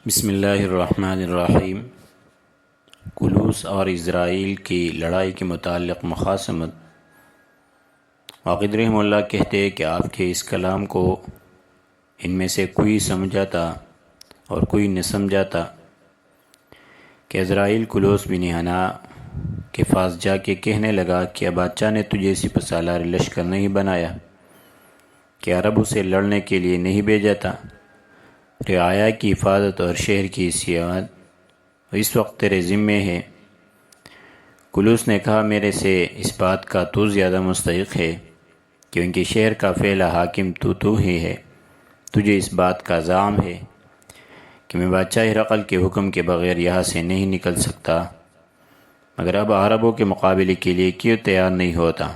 بسم اللہ الرحمن الرحیم۔ کلوس اور اسرائیل کی لڑائی کے متعلق مخاصمت۔ واقد رحمہ اللہ کہتے ہیں کہ آپ کے اس کلام کو ان میں سے کوئی سمجھاتا اور کوئی نہ سمجھاتا کہ اسرائیل کلوس بن حنا کے پاس جا کے کہنے لگا کہ بادشاہ نے تجھے سپہ سالار لشکر نہیں بنایا، کہ عرب اسے لڑنے کے لیے نہیں بھیجا تھا، رعایا کی حفاظت اور شہر کی سیاحت اس وقت تیرے ذمے ہے۔ کلوس نے کہا، میرے سے اس بات کا تو زیادہ مستحق ہے، کیونکہ شہر کا پہلا حاکم تو ہی ہے۔ تجھے اس بات کا زعم ہے کہ میں بادشاہ ہرقل کے حکم کے بغیر یہاں سے نہیں نکل سکتا، مگر اب عربوں کے مقابلے کے لیے کیوں تیار نہیں ہوتا؟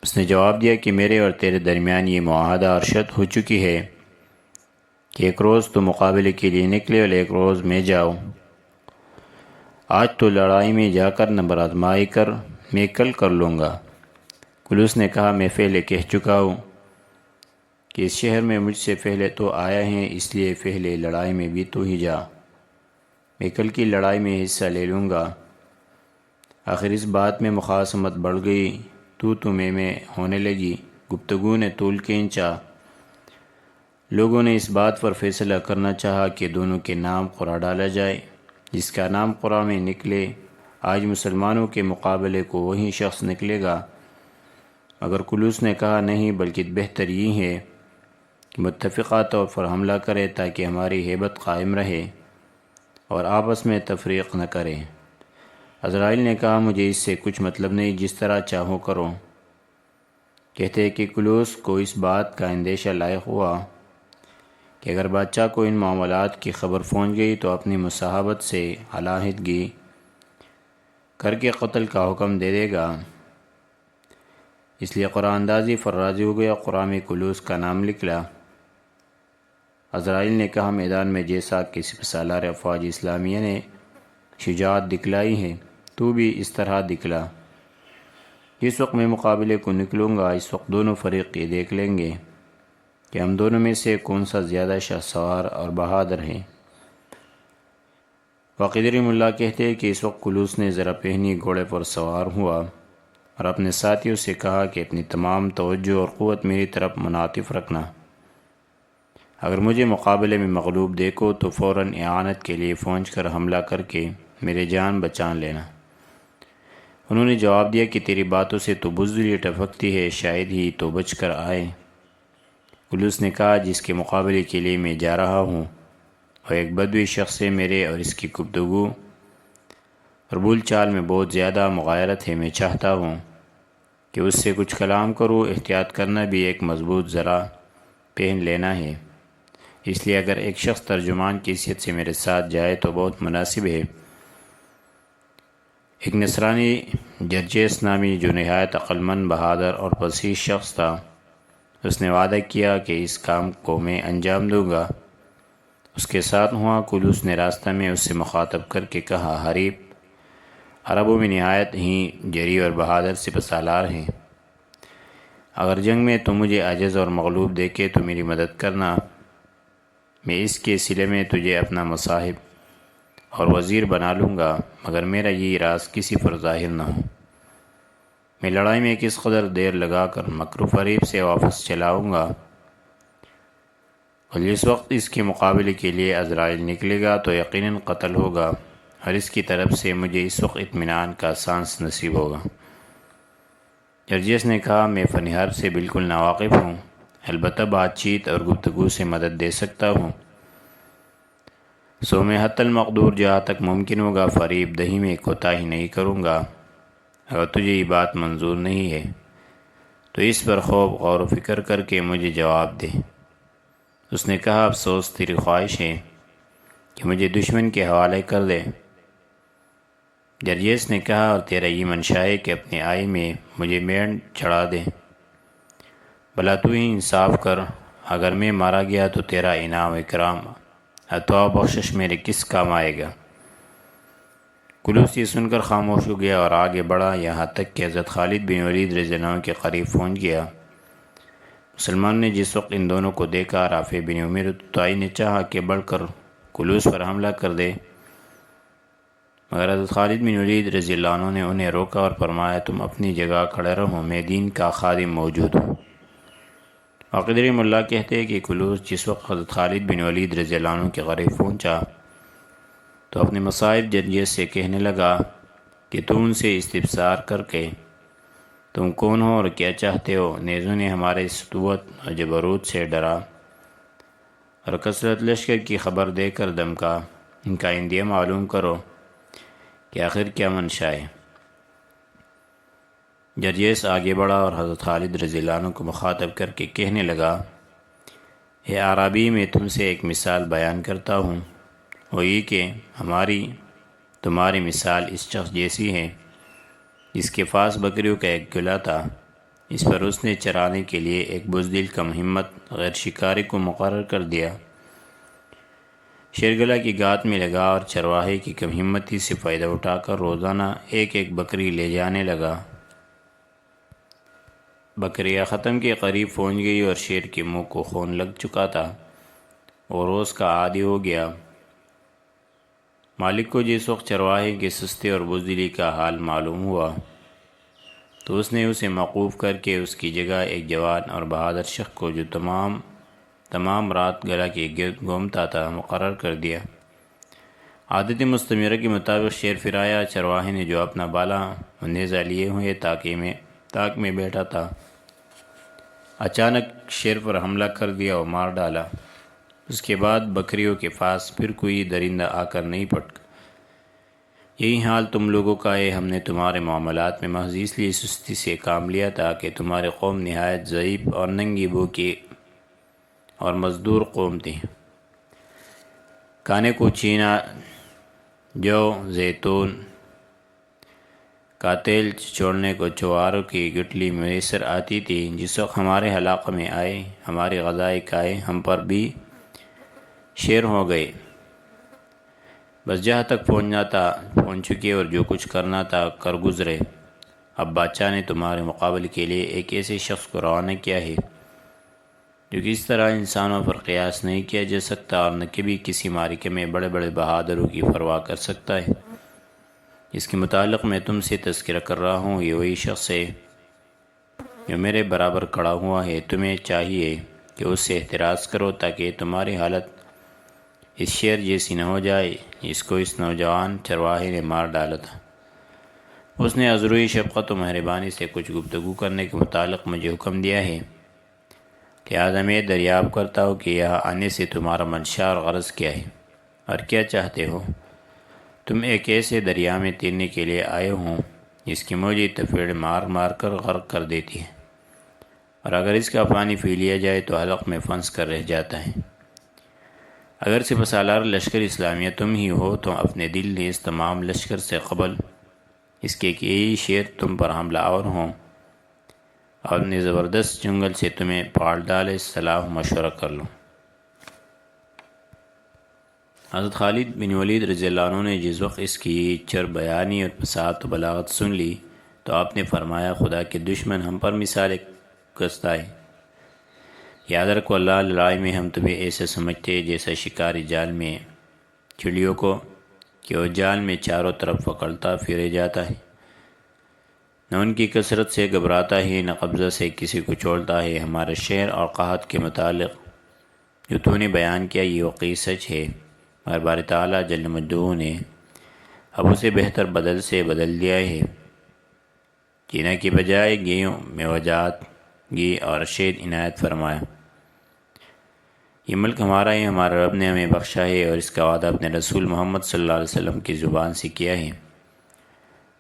اس نے جواب دیا کہ میرے اور تیرے درمیان یہ معاہدہ اور شرط ہو چکی ہے کہ ایک روز تو مقابلے کے لیے نکلے اور ایک روز میں جاؤں۔ آج تو لڑائی میں جا کر نمبر آزمائی کر، میں کل کر لوں گا۔ کلوس نے کہا، میں پہلے کہہ چکا ہوں کہ اس شہر میں مجھ سے پہلے تو آیا ہے، اس لیے پہلے لڑائی میں بھی تو ہی جا، میں کل کی لڑائی میں حصہ لے لوں گا۔ آخر اس بات میں مخاصمت بڑھ گئی، تو میں ہونے لگی، گفتگو نے طول کھینچا۔ لوگوں نے اس بات پر فیصلہ کرنا چاہا کہ دونوں کے نام قرعہ ڈالا جائے، جس کا نام قرعہ میں نکلے آج مسلمانوں کے مقابلے کو وہی شخص نکلے گا۔ مگر کلوس نے کہا، نہیں، بلکہ بہتر یہ ہے کہ متفقہ طور پر حملہ کرے تاکہ ہماری ہیبت قائم رہے اور آپس میں تفریق نہ کرے۔ اسرائیل نے کہا، مجھے اس سے کچھ مطلب نہیں، جس طرح چاہو کرو۔ کہتے ہیں کہ کلوس کو اس بات کا اندیشہ لاحق ہوا کہ اگر بادشاہ کو ان معاملات کی خبر پہنچ گئی تو اپنی مصاحبت سے علیحدگی کر کے قتل کا حکم دے دے گا، اس لیے قرعہ اندازی پر راضی ہو گیا۔ قرعہ میں کلوس کا نام نکلا۔ اسرائیل نے کہا، میدان میں جیسا کہ سپہ سالار افواج اسلامیہ نے شجاعت دکھلائی ہے، تو بھی اس طرح دکھلا۔ جس وقت میں مقابلے کو نکلوں گا، اس وقت دونوں فریق یہ دیکھ لیں گے کہ ہم دونوں میں سے کون سا زیادہ شاہ سوار اور بہادر ہے۔ واقد رحمہ اللہ کہتے ہیں کہ اس وقت کلوس نے ذرا پہنی گھوڑے پر سوار ہوا اور اپنے ساتھیوں سے کہا کہ اپنی تمام توجہ اور قوت میری طرف منعطف رکھنا۔ اگر مجھے مقابلے میں مغلوب دیکھو تو فوراً اعانت کے لیے پہنچ کر حملہ کر کے میرے جان بچان لینا۔ انہوں نے جواب دیا کہ تیری باتوں سے تو بزدلی ٹپکتی ہے، شاید ہی تو بچ کر آئے۔ کلوس نے کہا، جس کے مقابلے کے لیے میں جا رہا ہوں وہ ایک بدوی شخص ہے، میرے اور اس کی گفتگو اور بول چال میں بہت زیادہ مغایرت ہے۔ میں چاہتا ہوں کہ اس سے کچھ کلام کروں، احتیاط کرنا بھی ایک مضبوط زرہ پہن لینا ہے، اس لیے اگر ایک شخص ترجمان کی حیثیت سے میرے ساتھ جائے تو بہت مناسب ہے۔ ایک نصرانی جرجیس نامی جو نہایت عقل مند، بہادر اور پرہیز شخص تھا، اس نے وعدہ کیا کہ اس کام کو میں انجام دوں گا۔ اس کے ساتھ ہوا۔ کلوس نے راستہ میں اس سے مخاطب کر کے کہا، حریف عربوں میں نہایت ہی جری اور بہادر سپہ سالار ہیں، اگر جنگ میں تو مجھے عاجز اور مغلوب دیکھے تو میری مدد کرنا، میں اس کے صلے میں تجھے اپنا مصاحب اور وزیر بنا لوں گا، مگر میرا یہ راز کسی پر ظاہر نہ ہو۔ میں لڑائی میں کس قدر دیر لگا کر مکر و فریب سے واپس چلاؤں گا، اور جس وقت اس کے مقابلے کے لیے اسرائیل نکلے گا تو یقیناً قتل ہوگا، اور اس کی طرف سے مجھے اس وقت اطمینان کا سانس نصیب ہوگا۔ جرجیس نے کہا، میں فن حرب سے بالکل ناواقف ہوں، البتہ بات چیت اور گفتگو سے مدد دے سکتا ہوں، سو میں حتی المقدور جہاں تک ممکن ہوگا فریب دہی میں کوتاہی نہیں کروں گا۔ اگر تجھے یہ بات منظور نہیں ہے تو اس پر خوب غور و فکر کر کے مجھے جواب دے۔ اس نے کہا، افسوس، تیری خواہش ہے کہ مجھے دشمن کے حوالے کر دے۔ جرجیس نے کہا، اور تیرا یہ منشا ہے کہ اپنے آئی میں مجھے مینڈ چڑھا دے۔ بھلا تو ہی انصاف کر، اگر میں مارا گیا تو تیرا انعام و اکرام، عطا و بخشش میرے کس کام آئے گا؟ کلوس یہ سن کر خاموش ہو گیا اور آگے بڑھا، یہاں تک کہ حضرت خالد بن ولید رضی اللہ عنہ کے قریب پہنچ گیا۔ مسلمان نے جس وقت ان دونوں کو دیکھا، رافع بن عمر طائی نے چاہا کہ بڑھ کر کلوس پر حملہ کر دے، مگر حضرت خالد بن ولید رضی اللہ عنہ نے انہیں روکا اور فرمایا تم اپنی جگہ کھڑے رہو، میں دین کا خادم موجود ہوں۔ واقد رحمہ اللہ کہتے ہیں کہ کلوس جس وقت حضرت خالد بن ولید رضی اللہ عنہ کے قریب پہنچا تو اپنے مصائب جرجیس سے کہنے لگا کہ تم ان سے استفسار کر کے تم کون ہو اور کیا چاہتے ہو؟ نیزوں نے ہمارے سطوت اور جبروت سے ڈرا اور کثرت لشکر کی خبر دے کر دمکا، ان کا اندیہ معلوم کرو کہ آخر کیا منشا ہے۔ جرجیس آگے بڑھا اور حضرت خالد رضی اللہ عنہ کو مخاطب کر کے کہنے لگا، اے اعرابی، میں تم سے ایک مثال بیان کرتا ہوں، وہ یہ کہ تمہاری مثال اس شخص جیسی ہے جس کے پاس بکریوں کا ایک گلا تھا، اس پر اس نے چرانے کے لیے ایک بزدل کم ہمت غیر شکاری کو مقرر کر دیا۔ شیرگلا کی گات میں لگا اور چرواہے کی کم ہمتی سے فائدہ اٹھا کر روزانہ ایک ایک بکری لے جانے لگا۔ بکریاں ختم کے قریب پہنچ گئی اور شیر کے منہ کو خون لگ چکا تھا اور روز کا عادی ہو گیا۔ مالک کو جس وقت چرواہے کے سستے اور بزدلی کا حال معلوم ہوا تو اس نے اسے موقوف کر کے اس کی جگہ ایک جوان اور بہادر شخص کو جو تمام رات گلا کے گرد گھومتا تھا مقرر کر دیا۔ عادت مستمرہ کے مطابق شیر پھر آیا۔ چرواہے نے جو اپنا بالا و نیزہ لیے ہوئے تاک میں بیٹھا تھا اچانک شیر پر حملہ کر دیا اور مار ڈالا۔ اس کے بعد بکریوں کے پاس پھر کوئی درندہ آ کر نہیں پٹکا۔ یہی حال تم لوگوں کا ہے، ہم نے تمہارے معاملات میں محض اس لیے سستی سے کام لیا تھا کہ تمہاری قوم نہایت ضعیف اور ننگی بھوکی اور مزدور قوم تھی۔ کھانے کو چینا، جو، زیتون کا تیل چھوڑنے کو چواروں کی گٹلی میسر آتی تھی۔ جس وقت ہمارے علاقے میں آئے، ہماری غذائیں کھائے، ہم پر بھی شیر ہو گئے، بس جہاں تک پہنچنا تھا پہنچ چکے اور جو کچھ کرنا تھا کر گزرے۔ اب بادشاہ نے تمہارے مقابلے کے لیے ایک ایسے شخص کو روانہ کیا ہے جو کس طرح انسانوں پر قیاس نہیں کیا جا سکتا اور نہ کبھی کسی معرکے میں بڑے بڑے بہادروں کی پرواہ کر سکتا ہے۔ اس کے متعلق میں تم سے تذکرہ کر رہا ہوں، یہ وہی شخص ہے جو میرے برابر کھڑا ہوا ہے۔ تمہیں چاہیے کہ اس سے احتراز کرو تاکہ تمہاری حالت اس شیر جیسی نہ ہو جائے جس کو اس نوجوان چرواہے نے مار ڈالا تھا۔ اس نے عذروی شفقت و مہربانی سے کچھ گفتگو کرنے کے متعلق مجھے حکم دیا ہے، لہٰذا میں دریافت کرتا ہوں کہ یہاں آنے سے تمہارا منشا اور غرض کیا ہے اور کیا چاہتے ہو۔ تم ایک ایسے دریا میں تیرنے کے لیے آئے ہوں جس کی موجیں تفیڑ مار مار کر غرق کر دیتی ہے اور اگر اس کا پانی پی لیا جائے تو حلق میں پھنس کر رہ جاتا ہے۔ اگر سپہ سالار لشکر اسلامیہ تم ہی ہو تو اپنے دل نے اس تمام لشکر سے قبل اس کے کہ یہی شیر تم پر حملہ آور ہوں اور اپنے زبردست جنگل سے تمہیں پال ڈالے، صلاح مشورہ کر لو۔ حضرت خالد بن ولید رضی اللہ عنہ نے جس وقت اس کی چر بیانی اور فصاحت و بلاغت سن لی تو آپ نے فرمایا، خدا کے دشمن، ہم پر مثال کستا ہے۔ یاد رکھو، اللہ لڑائی میں ہم تمہیں ایسے سمجھتے جیسا شکاری جال میں چڑیوں کو کہ وہ جال میں چاروں طرف پکڑتا پھرے جاتا ہے، نہ ان کی کثرت سے گھبراتا ہے نہ قبضہ سے کسی کو چھوڑتا ہے۔ ہمارے شعر اور قحط کے متعلق جو تو نے بیان کیا یہ واقعی سچ ہے، مگر باری تعالیٰ جل مجدہ نے اب اسے بہتر بدل سے بدل دیا ہے۔ چینا کی بجائے گیہوں میں وجات گھی اور شید عنایت فرمایا۔ یہ ملک ہمارا ہے، ہمارے رب نے ہمیں بخشا ہے اور اس کا وعدہ اپنے رسول محمد صلی اللہ علیہ وسلم کی زبان سے کیا ہے۔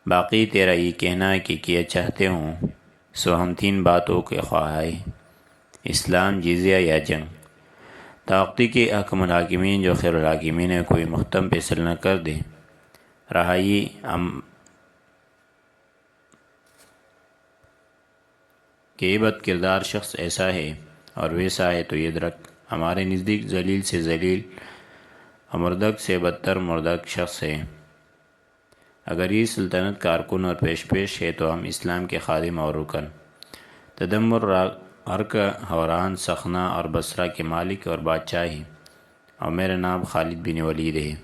باقی تیرا یہ کہنا ہے کہ کیا چاہتے ہوں سو ہم 3 باتوں کے خواہ ہیں، اسلام، جزیہ یا جنگ۔ طاقتی کے حکم الحاکمین جو خیر الحاکمین ہے کوئی محتم فیصل نہ کر دے، رہائی کہ یہ بد کردار شخص ایسا ہے اور ویسا ہے تو یہ رکھ ہمارے نزدیک ذلیل سے ذلیل اور مردک سے بدتر مردک شخص ہے۔ اگر یہ سلطنت کارکن اور پیش ہے تو ہم اسلام کے خادم اور رکن، تدمر، عرق، حوران، سخنا اور بصرہ کے مالک اور بادشاہ ہیں اور میرا نام خالد بن ولید ہے۔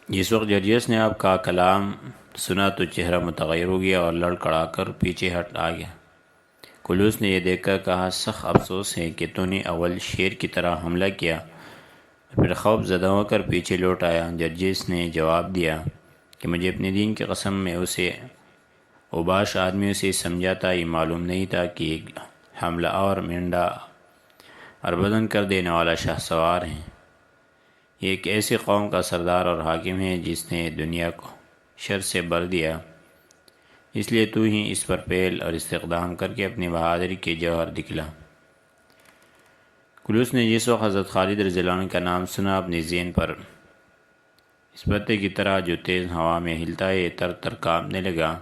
جس وقت جرجس نے آپ کا کلام سنا تو چہرہ متغیر ہو گیا اور لڑ کڑا کر پیچھے ہٹ آ گیا۔ کلوس نے یہ دیکھ کر کہا، سخت افسوس ہے کہ تو نے اول شیر کی طرح حملہ کیا، پھر خوف زدہ ہو کر پیچھے لوٹ آیا۔ جرجس نے جواب دیا کہ مجھے اپنے دین کی قسم میں اسے اوباش آدمیوں سے سمجھا تھا، یہ معلوم نہیں تھا کہ ایک حملہ اور منڈا اور بدن کر دینے والا شاہ سوار ہیں۔ یہ ایک ایسی قوم کا سردار اور حاکم ہے جس نے دنیا کو شر سے بھر دیا، اس لیے تو ہی اس پر پھیل اور استقدام کر کے اپنی بہادری کے جوہر دکھلا۔ کلوس نے جس وقت حضرت خالد رضی اللہ عنہ کا نام سنا اپنے ذہن پر اس پتے کی طرح جو تیز ہوا میں ہلتا ہے تر تر کانپنے لگا،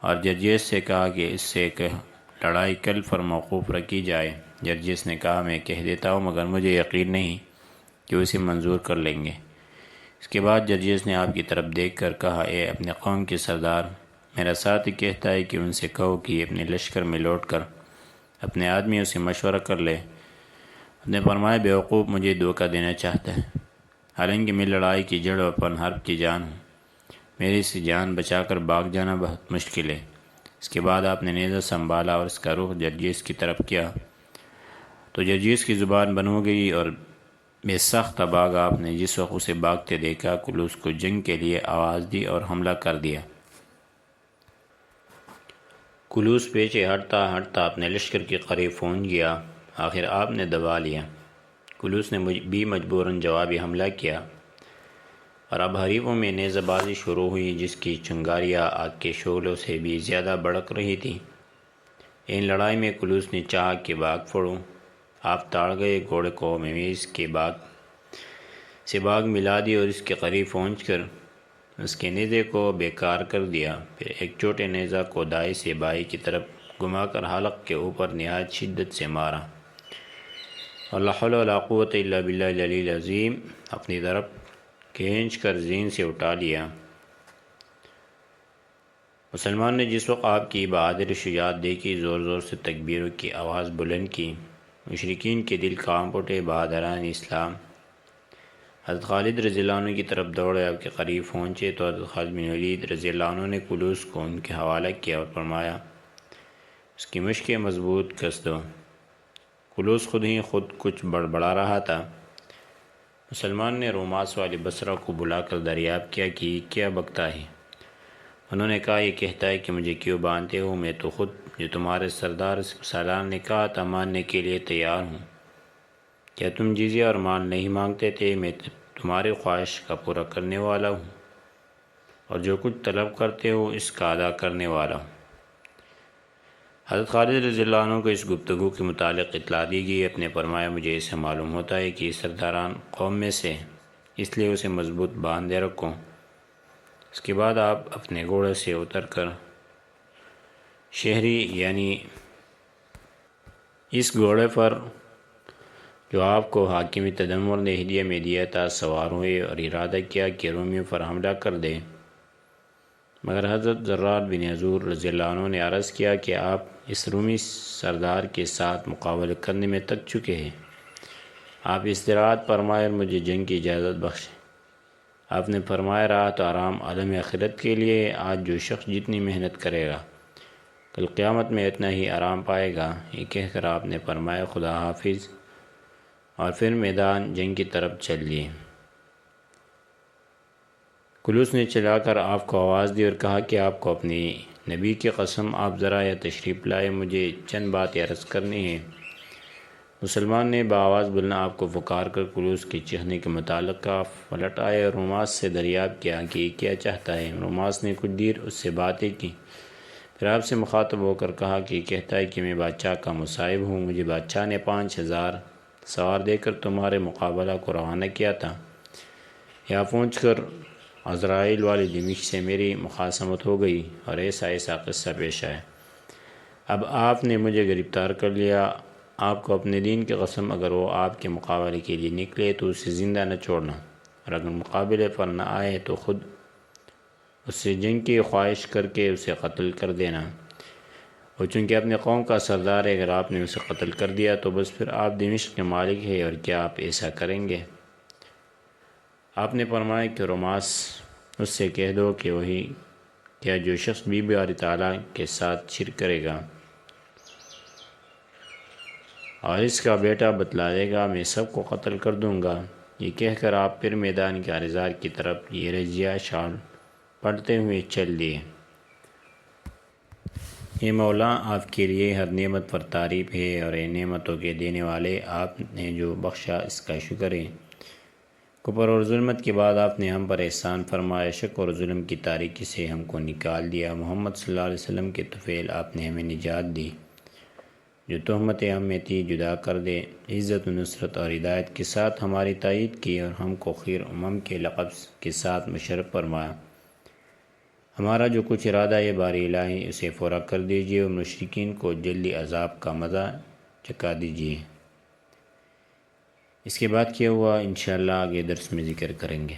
اور جرجس سے کہا کہ اس سے ایک لڑائی کل پر موقوف رکھی جائے۔ جرجس نے کہا، میں کہہ دیتا ہوں مگر مجھے یقین نہیں کہ اسے منظور کر لیں گے۔ اس کے بعد جرجس نے آپ کی طرف دیکھ کر کہا، اے اپنے قوم کے سردار، میرا ساتھی کہتا ہے کہ ان سے کہو کہ اپنے لشکر میں لوٹ کر اپنے آدمیوں سے مشورہ کر لے۔ اس نے فرمایا، بیوقوف مجھے دھوکہ دینا چاہتا ہے، حالانکہ میں لڑائی کی جڑ و پن حرب کی جان ہوں، میری سے جان بچا کر بھاگ جانا بہت مشکل ہے۔ اس کے بعد آپ نے نیزہ سنبھالا اور اس کا رخ جرجس کی طرف کیا تو جرجس کی زبان بند ہو گئی اور بے سخت بھاگ۔ آپ نے جس وقت اسے بھاگتے دیکھا، کلوس کو جنگ کے لیے آواز دی اور حملہ کر دیا۔ کلوس پیچھے ہٹتا ہٹتا اپنے لشکر کے قریب پہنچ گیا، آخر آپ نے دبا لیا۔ کلوس نے بھی مجبوراً جوابی حملہ کیا اور اب حریفوں میں نیزہ بازی شروع ہوئی، جس کی چنگاریاں آگ کے شعلوں سے بھی زیادہ بھڑک رہی تھی۔ ان لڑائی میں کلوس نے چاہا کہ بھاگ پڑوں، آپ تاڑ گئے، گھوڑے کو میمیز کے باگ ملا دی اور اس کے قریب پہنچ کر اس کے نیزے کو بیکار کر دیا، پھر ایک چھوٹے نیزہ کو دائیں سے بائیں کی طرف گھما کر حلق کے اوپر نہایت شدت سے مارا اور لا حول ولا قوت الا باللہ العلی العظیم اپنی طرف کھینچ کر زین سے اٹھا لیا۔ مسلمان نے جس وقت آپ کی بہادر شجاعت دیکھی، زور زور سے تکبیروں کی آواز بلند کی، مشرکین کے دل کانپ اٹھے۔ بہادران اسلام حضرت خالد رضی اللہ عنہ کی طرف دوڑے، آپ کے قریب پہنچے تو حضرت خالد بن ولید رضی اللہ عنہ نے کلوس کو ان کے حوالہ کیا اور فرمایا، اس کی مشقیں مضبوط کس دو۔ کلوس خود کچھ بڑبڑا رہا تھا۔ مسلمان نے روماس والے بصرہ کو بلا کر دریافت کیا کہ یہ کیا بکتا ہے۔ انہوں نے کہا، یہ کہتا ہے کہ مجھے کیوں باندھتے ہو، میں تو خود جو تمہارے سردار سلام نے کہا تھا ماننے کے لیے تیار ہوں۔ کیا تم جزیہ اور مال نہیں مانگتے تھے؟ میں تمہاری خواہش کا پورا کرنے والا ہوں اور جو کچھ طلب کرتے ہو اس کا ادا کرنے والا ہوں۔ حضرت خالد رضی اللہ عنہ کو اس گفتگو کے متعلق اطلاع دی گئی۔ اپنے فرمایا، مجھے اسے معلوم ہوتا ہے کہ سرداران قوم میں سے، اس لیے اسے مضبوط باندھے رکھو۔ اس کے بعد آپ اپنے گھوڑے سے اتر کر شہری یعنی اس گھوڑے پر جو آپ کو حاکم تدمر نے ہدیہ میں دیا تھا سوار ہوئے اور ارادہ کیا کہ رومیوں پر حملہ کر دے، مگر حضرت زرار بن حضور رضی اللہ عنہ نے عرض کیا کہ آپ اس رومی سردار کے ساتھ مقابلہ کرنے میں تک چکے ہیں، آپ استراحت فرمائیں اور مجھے جنگ کی اجازت بخشیں۔ آپ نے فرمایا، رہا تو آرام عالم آخرت کے لیے، آج جو شخص جتنی محنت کرے گا کل قیامت میں اتنا ہی آرام پائے گا۔ یہ کہہ کر آپ نے فرمایا، خدا حافظ، اور پھر میدان جنگ کی طرف چل لیے۔ کلوس نے چلا کر آپ کو آواز دی اور کہا کہ آپ کو اپنی نبی کی قسم آپ ذرا یا تشریف لائے، مجھے چند باتیں عرض کرنی ہیں۔ مسلمان نے بآواز بلند آپ کو پکار کر کلوس کے چہنے کے متعلق پلٹ آئے اور روماس سے دریافت کیا کہ یہ کیا چاہتا ہے۔ روماس نے کچھ دیر اس سے باتیں کی، پھر آپ سے مخاطب ہو کر کہا کہ یہ کہتا ہے کہ میں بادشاہ کا مصاحب ہوں، مجھے بادشاہ نے 5000 سوار دے کر تمہارے مقابلہ کو روانہ کیا تھا۔ یہاں پہنچ کر عزرائیل والے دمشق سے میری مخاصمت ہو گئی اور ایسا قصہ پیش آیا۔ اب آپ نے مجھے گرفتار کر لیا۔ آپ کو اپنے دین کی قسم، اگر وہ آپ کے مقابلے کے لیے نکلے تو اسے زندہ نہ چھوڑنا، اور اگر مقابلے پر نہ آئے تو خود اس سے جنگ کی خواہش کر کے اسے قتل کر دینا۔ اور چونکہ اپنے قوم کا سردار ہے، اگر آپ نے اسے قتل کر دیا تو بس پھر آپ دمشق کے مالک ہیں، اور کیا آپ ایسا کریں گے؟ آپ نے فرمایا کہ رماس اس سے کہہ دو کہ وہی کیا جو شخص بی باری تعالیٰ کے ساتھ شرک کرے گا اور اس کا بیٹا بتلا دے گا، میں سب کو قتل کر دوں گا۔ یہ کہہ کر آپ پھر میدان کے آرزار کی طرف یہ رضیہ شال پڑھتے ہوئے چل دیے۔ اے مولا، آپ کے لیے ہر نعمت پر تعریف ہے، اور اے نعمتوں کے دینے والے، آپ نے جو بخشا اس کا شکر ہے۔ کفر اور ظلمت کے بعد آپ نے ہم پر احسان فرمایا، شک اور ظلم کی تاریکی سے ہم کو نکال دیا۔ محمد صلی اللہ علیہ وسلم کے طفیل آپ نے ہمیں نجات دی، جو تہمت ہم میں تھی جدا کر دے، عزت و نصرت اور ہدایت کے ساتھ ہماری تائید کی، اور ہم کو خیر امم کے لقب کے ساتھ مشرف فرمایا۔ ہمارا جو کچھ ارادہ ہے باری الہی اسے پورا کر دیجیے، اور مشرکین کو جلدی عذاب کا مزہ چکھا دیجیے۔ اس کے بعد کیا ہوا انشاءاللہ آگے درس میں ذکر کریں گے۔